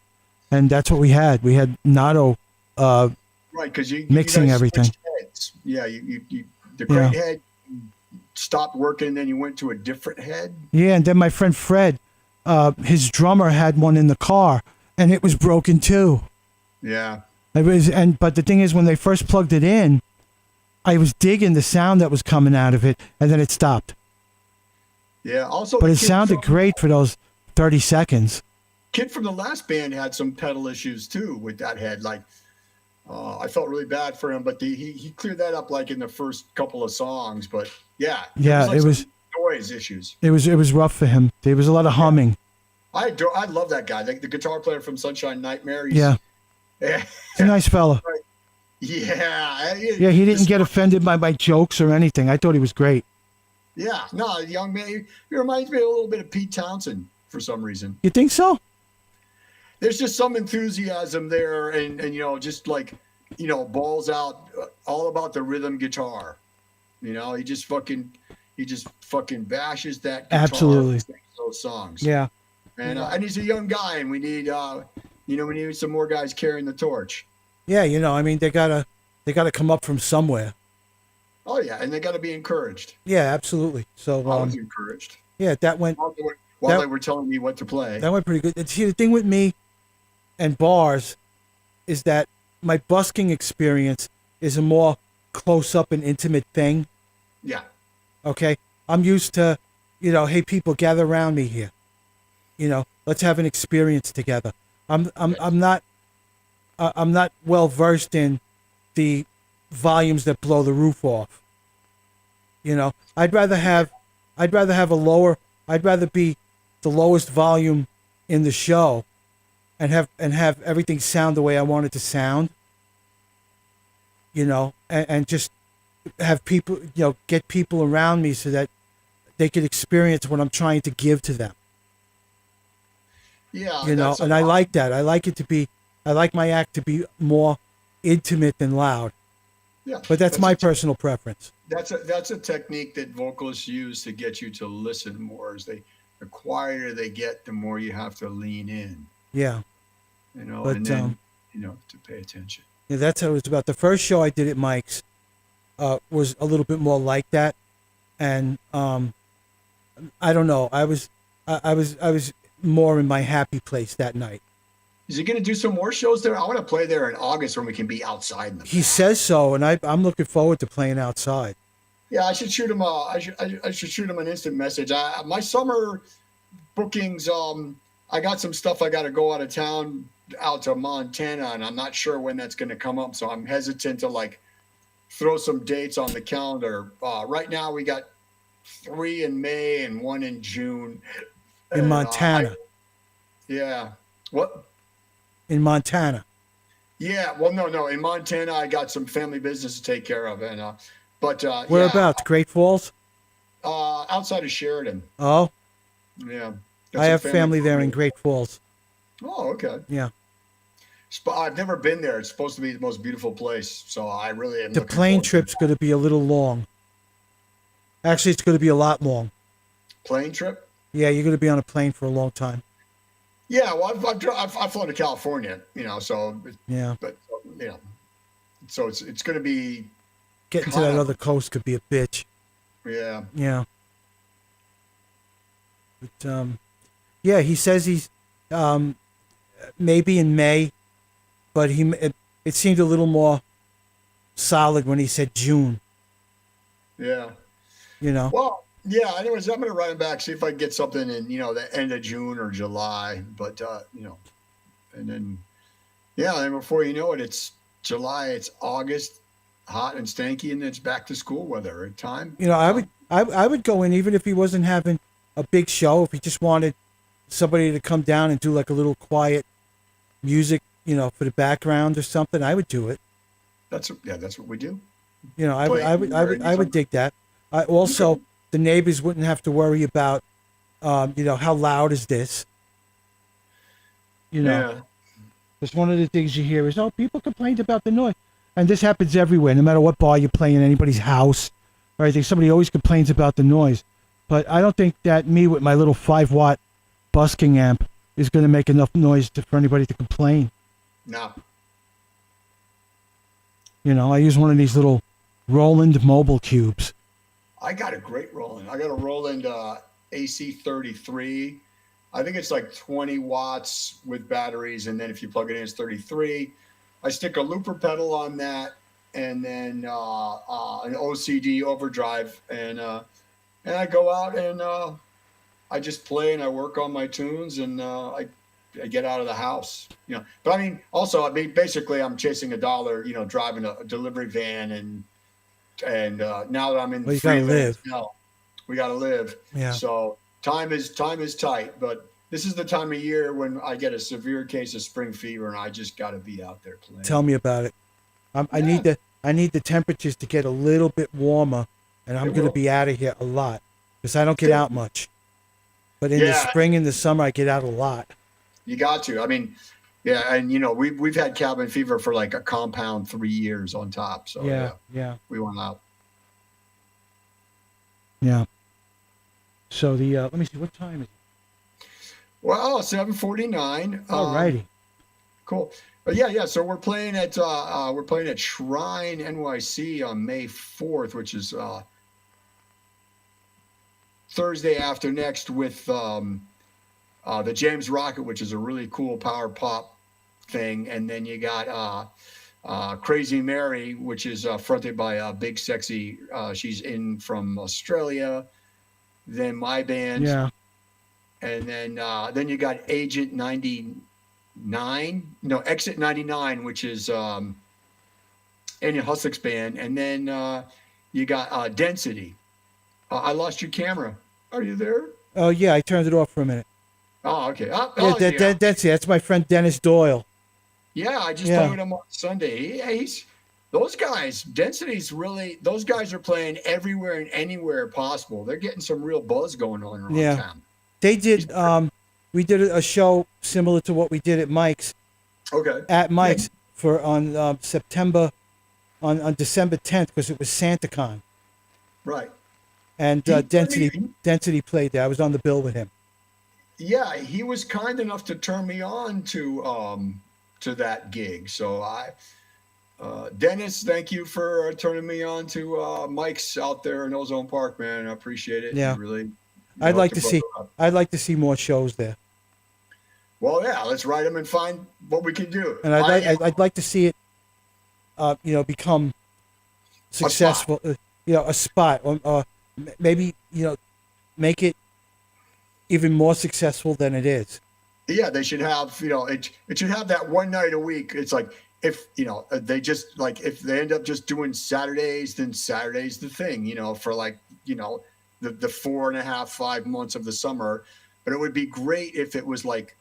S1: and that's what we had. We had Nato.
S3: Right, because you
S1: mixing everything.
S3: Heads. Yeah, the great head stopped working, then you went to a different head.
S1: Yeah, and then my friend Fred, his drummer had one in the car, and it was broken too.
S3: Yeah.
S1: But the thing is, when they first plugged it in, I was digging the sound that was coming out of it, and then it stopped.
S3: Yeah. Also,
S1: but it sounded great for those 30 seconds.
S3: Kid from the last band had some pedal issues too with that head, like. I felt really bad for him, but he cleared that up like in the first couple of songs. But it was noise issues. It was
S1: rough for him. There was a lot of humming.
S3: I love that guy, the guitar player from Sunshine Nightmare.
S1: He's a nice fella.
S3: Yeah,
S1: he didn't get offended by my jokes or anything. I thought he was great.
S3: Yeah, no, young man. He reminds me a little bit of Pete Townsend for some reason.
S1: You think so?
S3: There's just some enthusiasm there, and just like, balls out, all about the rhythm guitar. He just fucking bashes that guitar.
S1: Absolutely.
S3: Those songs.
S1: Yeah.
S3: And he's a young guy, and we need some more guys carrying the torch.
S1: Yeah, they gotta come up from somewhere.
S3: Oh yeah, and they gotta be encouraged.
S1: Yeah, absolutely. So
S3: I was encouraged.
S1: Yeah, that went.
S3: While they were telling me what to play.
S1: That went pretty good. See, the thing with me and bars is that my busking experience is a more close-up and intimate thing.
S3: Yeah.
S1: Okay? I'm used to, hey, people, gather around me here. Let's have an experience together. I'm not well-versed in the volumes that blow the roof off. I'd rather be the lowest volume in the show and have everything sound the way I want it to sound, and just have people, get people around me so that they could experience what I'm trying to give to them.
S3: Yeah.
S1: And I like that. I like my act to be more intimate than loud.
S3: Yeah.
S1: But that's my personal preference.
S3: That's a technique that vocalists use to get you to listen more. The quieter they get, the more you have to lean in.
S1: Yeah.
S3: But, and then, to pay attention.
S1: Yeah, that's how it was about. The first show I did at Mike's was a little bit more like that. And I don't know. I was more in my happy place that night.
S3: Is he going to do some more shows there? I want to play there in August when we can be outside.
S1: He says so, and I'm looking forward to playing outside.
S3: Yeah, I should shoot him. I should shoot him an instant message. My summer bookings. I got some stuff. I got to go out of town, out to Montana, and I'm not sure when that's going to come up. So I'm hesitant to throw some dates on the calendar. Right now, we got 3 in May and 1 in June.
S1: In Montana.
S3: Yeah. What?
S1: In Montana.
S3: Yeah. Well, no. In Montana, I got some family business to take care of, and
S1: whereabouts? Great Falls.
S3: Outside of Sheridan.
S1: Oh.
S3: Yeah.
S1: I have family there in Great Falls.
S3: Oh, okay.
S1: Yeah.
S3: I've never been there. It's supposed to be the most beautiful place, so I really am.
S1: The plane trip's going to be a little long. Actually, it's going to be a lot long.
S3: Plane trip?
S1: Yeah, you're going to be on a plane for a long time.
S3: Yeah, well, I've flown to California, so
S1: yeah,
S3: but so it's going to be
S1: getting to that other coast could be a bitch.
S3: Yeah.
S1: Yeah. But yeah, he says he's maybe in May but it seemed a little more solid when he said June.
S3: Yeah.
S1: You know.
S3: Well, yeah. Anyways, I'm gonna write him back, see if I can get something in, the end of June or July. But and then and before you know it, it's July, it's August, hot and stanky, and then it's back to school weather at time.
S1: I would go in even if he wasn't having a big show. If he just wanted somebody to come down and do like a little quiet music, for the background or something, I would do it.
S3: That's what we do.
S1: I would dig that. Also, the neighbors wouldn't have to worry about, how loud is this?
S3: Yeah.
S1: Because one of the things you hear is, people complained about the noise. And this happens everywhere, no matter what bar you play in, anybody's house or anything. Somebody always complains about the noise. But I don't think that me with my little 5-watt busking amp is going to make enough noise for anybody to complain.
S3: No.
S1: I use one of these little Roland mobile cubes.
S3: I got a great Roland. I got a Roland AC33. I think it's like 20 watts with batteries, and then if you plug it in, it's 33. I stick a looper pedal on that, and then an OCD overdrive, and I go out and I just play and I work on my tunes, and I get out of the house. But basically, I'm chasing a dollar. Driving a delivery van, and now that I'm in
S1: you gotta live.
S3: We got to live.
S1: Yeah.
S3: So time is tight, but this is the time of year when I get a severe case of spring fever, and I just got to be out there playing.
S1: Tell me about it. I need the temperatures to get a little bit warmer, and I'm going to be out of here a lot because I don't get out much. But in the spring and the summer, I get out a lot.
S3: You got to. And we've had cabin fever for like a compound 3 years on top. So
S1: yeah.
S3: We went out.
S1: Yeah. So let me see, what time is it?
S3: Well, 7:49.
S1: All righty.
S3: Cool. Yeah. So we're playing at Shrine NYC on May 4th, which is Thursday after next with the James Rocket, which is a really cool power pop thing, and then you got Crazy Mary, which is fronted by Big Sexy. She's in from Australia. Then my band.
S1: Yeah.
S3: And then you got Exit 99, which is Anya Huslick's band. And then you got Density. I lost your camera. Are you there?
S1: Oh, yeah, I turned it off for a minute.
S3: Oh, okay.
S1: Density, that's my friend Dennis Doyle.
S3: Yeah, I just played him on Sunday. Those guys, Density's really, those guys are playing everywhere and anywhere possible. They're getting some real buzz going on around town.
S1: They did, we did a show similar to what we did at Mike's.
S3: Okay.
S1: At Mike's on December 10th, because it was SantaCon.
S3: Right.
S1: And Density played there. I was on the bill with him.
S3: Yeah, he was kind enough to turn me on to that gig. So Dennis, thank you for turning me on to Mike's out there in Ozone Park, man. I appreciate it.
S1: Yeah.
S3: Really.
S1: I'd like to see more shows there.
S3: Well, yeah, let's write them and find what we can do.
S1: And I'd like to see it, become successful. A spot, or maybe make it even more successful than it is.
S3: Yeah, they should have. It should have that one night a week. It's like if they just if they end up just doing Saturdays, then Saturday's the thing. For the 4.5, 5 months of the summer. But it would be great if it was like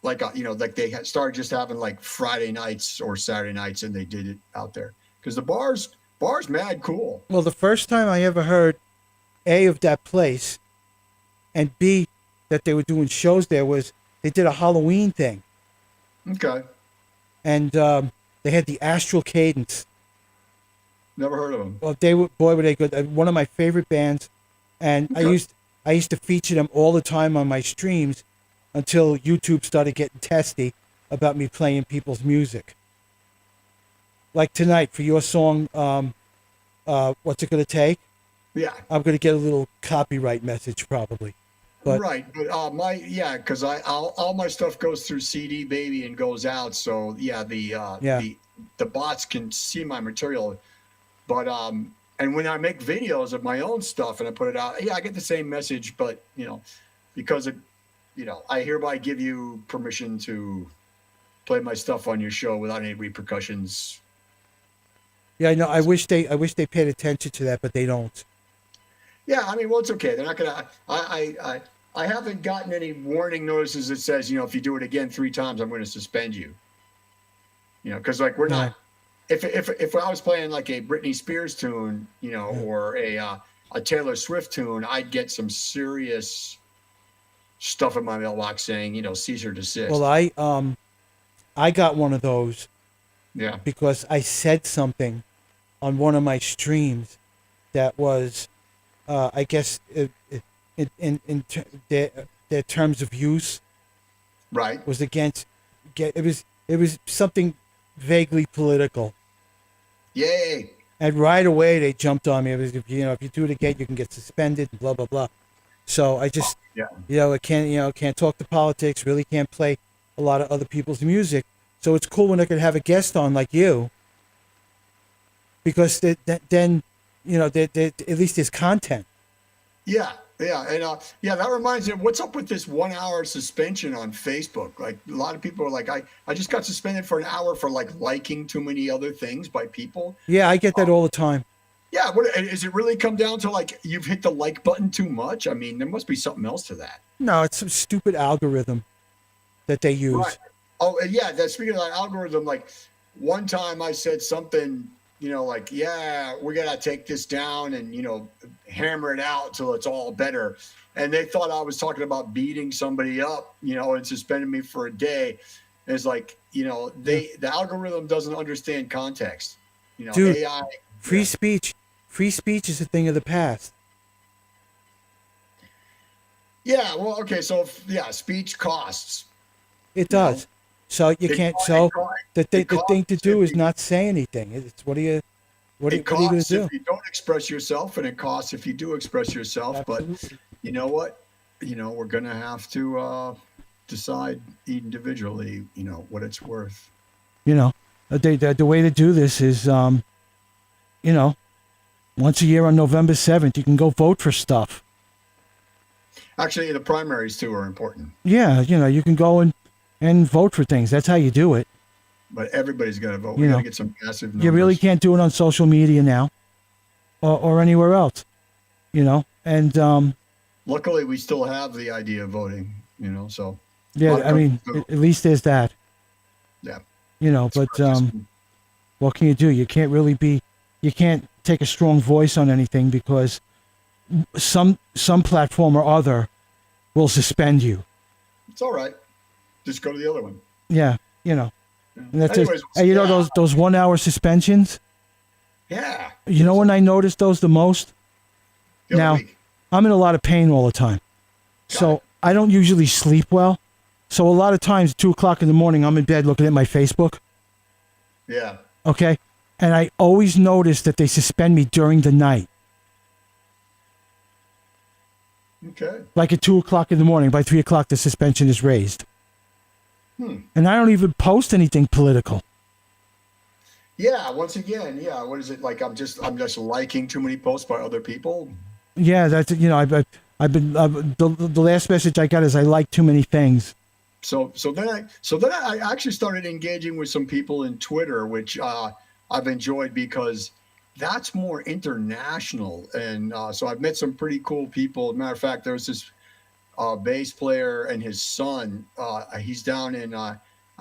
S3: they had started just having like Friday nights or Saturday nights, and they did it out there, because the bar's mad cool.
S1: Well, the first time I ever heard A, of that place, and B, that they were doing shows there, was they did a Halloween thing.
S3: Okay.
S1: And they had the Astral Cadence.
S3: Never heard of them.
S1: Well, were they good. One of my favorite bands. And okay. I used to feature them all the time on my streams until YouTube started getting testy about me playing people's music. Like tonight, for your song, What's It Gonna Take?
S3: Yeah.
S1: I'm going to get a little copyright message probably. But
S3: right, but because all my stuff goes through CD Baby and goes out. So yeah, the bots can see my material, but and when I make videos of my own stuff and I put it out, yeah, I get the same message. But because I hereby give you permission to play my stuff on your show without any repercussions.
S1: yeah, I know. I wish they paid attention to that, but they don't.
S3: Yeah, I mean, well, it's okay. They're not gonna. I haven't gotten any warning notices that says, if you do it again 3 times, I'm going to suspend you. Because like we're not. If I was playing like a Britney Spears tune, or a Taylor Swift tune, I'd get some serious stuff in my mailbox saying, cease or desist.
S1: Well, I got one of those.
S3: Yeah.
S1: Because I said something on one of my streams that was, I guess, in their terms of use,
S3: right,
S1: was against. It was something vaguely political.
S3: Yay!
S1: And right away they jumped on me. It was, if you do it again, you can get suspended. Blah blah blah. So I just, I can't talk to politics. Really can't play a lot of other people's music. So it's cool when I could have a guest on like you, because then at least there's content.
S3: Yeah, and that reminds me of what's up with this 1 hour suspension on Facebook. Like a lot of people are like, I just got suspended for an hour for like liking too many other things by people.
S1: Yeah, I get that all the time.
S3: Yeah, what is it really come down to? Like you've hit the like button too much? I mean, there must be something else to that.
S1: No, it's some stupid algorithm that they use.
S3: Right. Oh, yeah. Speaking of that algorithm, like one time I said something, like, yeah, we're going to take this down and, hammer it out till it's all better. And they thought I was talking about beating somebody up, and suspended me for a day. And it's like, the algorithm doesn't understand context.
S1: Dude,
S3: AI.
S1: Free speech is a thing of the past.
S3: Yeah. Well, okay. So, speech costs.
S1: It does. So you can't. So the thing to do is not say anything. It's what are you going to do?
S3: If you don't express yourself, and it costs if you do express yourself.
S1: Absolutely.
S3: But you know what? We're going to have to decide individually. What it's worth.
S1: The way to do this is, once a year on November 7th, you can go vote for stuff.
S3: Actually, the primaries too are important.
S1: Yeah, you can go and vote for things. That's how you do it.
S3: But everybody's got to vote. We got to get some massive numbers.
S1: You really can't do it on social media now, or anywhere else. And
S3: luckily we still have the idea of voting. So
S1: yeah, I mean, at least there's that.
S3: Yeah.
S1: But what can you do? You can't take a strong voice on anything because some platform or other will suspend you.
S3: It's all right. Just go to the other one.
S1: Yeah, And that's
S3: Anyways,
S1: those 1 hour suspensions.
S3: Yeah.
S1: When I notice those the most? Now, I'm in a lot of pain all the time. So I don't usually sleep well. So a lot of times, 2 o'clock in the morning, I'm in bed looking at my Facebook.
S3: Yeah.
S1: Okay? And I always notice that they suspend me during the night.
S3: Okay.
S1: Like at 2 o'clock in the morning. By 3 o'clock, the suspension is raised. And I don't even post anything political.
S3: Yeah. Once again, yeah. What is it like? I'm just liking too many posts by other people.
S1: Yeah, that's I've been the last message I got is I like too many things.
S3: So then I actually started engaging with some people in Twitter, which I've enjoyed because that's more international. And so I've met some pretty cool people. As a matter of fact, there was this bass player and his son. He's down in, I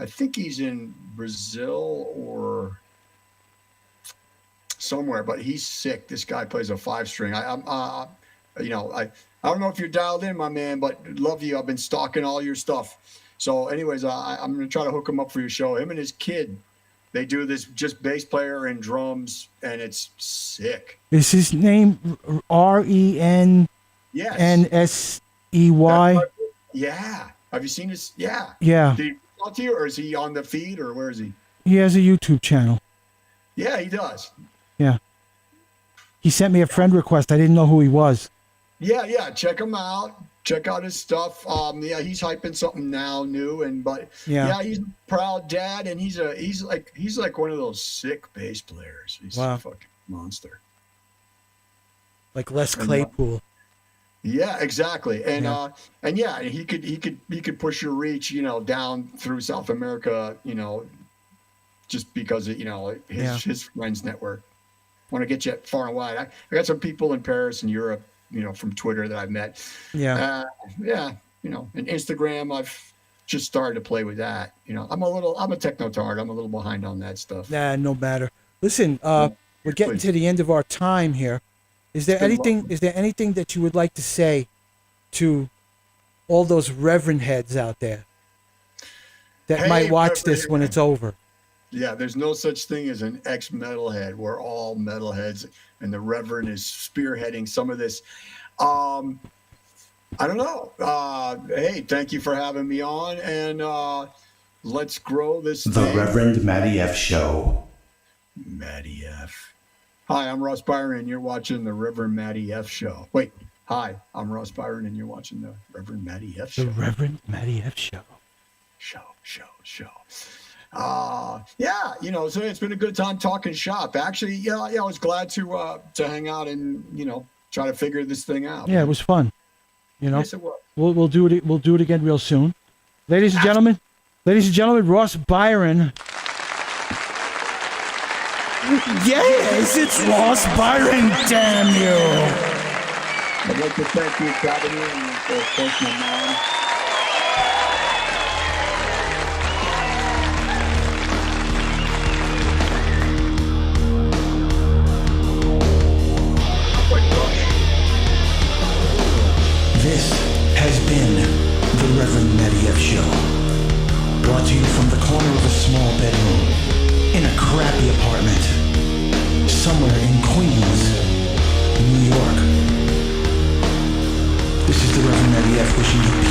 S3: think he's in Brazil or somewhere, but he's sick. This guy plays a 5-string. I don't know if you're dialed in, my man, but love you. I've been stalking all your stuff. So anyways, I'm going to try to hook him up for your show. Him and his kid, they do this just bass player and drums, and it's sick.
S1: Is his name RENNSEY?
S3: Yeah. Have you seen his? Yeah.
S1: Yeah.
S3: Did he talk to you, or is he on the feed, or where is he?
S1: He has a YouTube channel.
S3: Yeah, he does.
S1: Yeah. He sent me a friend request. I didn't know who he was.
S3: Yeah. Check him out. check out his stuff. Yeah, he's hyping something now new,
S1: Yeah.
S3: he's a proud dad, and he's like one of those sick bass players. He's
S1: Wow.
S3: a fucking monster.
S1: Like Les Claypool.
S3: Yeah, exactly. And he could push your reach, down through South America, just because of, his friends network. Want to get you far and wide. I got some people in Paris and Europe, from Twitter that I've met.
S1: Yeah.
S3: And Instagram, I've just started to play with that. I'm a techno-tard. I'm a little behind on that stuff.
S1: Nah, no matter. Listen, we're getting
S3: Please.
S1: to the end of our time here. Is there
S3: been
S1: anything?
S3: lovely.
S1: Is there anything that you would like to say to all those Reverend heads out there that
S3: Hey,
S1: might watch
S3: Reverend
S1: this when it's over?
S3: Yeah, there's no such thing as an ex-metalhead. We're all metalheads, and the Reverend is spearheading some of this. I don't know. Hey, thank you for having me on, and let's grow this
S2: The
S3: thing.
S2: Reverend Matty F Show.
S3: Matty F. Hi, I'm Ross Byron, and you're watching the Reverend Matty F Show. Wait, hi, I'm Ross Byron, and you're watching the Reverend Matty F Show.
S1: The Reverend Matty F Show.
S3: Show. So it's been a good time talking shop. Actually, I was glad to hang out and try to figure this thing out.
S1: Yeah, it was fun.
S3: Yes, it was.
S1: We'll do it. We'll do it again real soon, ladies and gentlemen. Ross Byron. Yes, it's Ross Byron. Damn you!
S3: I'd like to thank you, Academy, and of course my mom.
S2: This has been the Reverend Matty F Show. Brought to you from the corner of a small bedroom in a crappy apartment somewhere in Queens, New York. This is the Reverend Matty F wishing you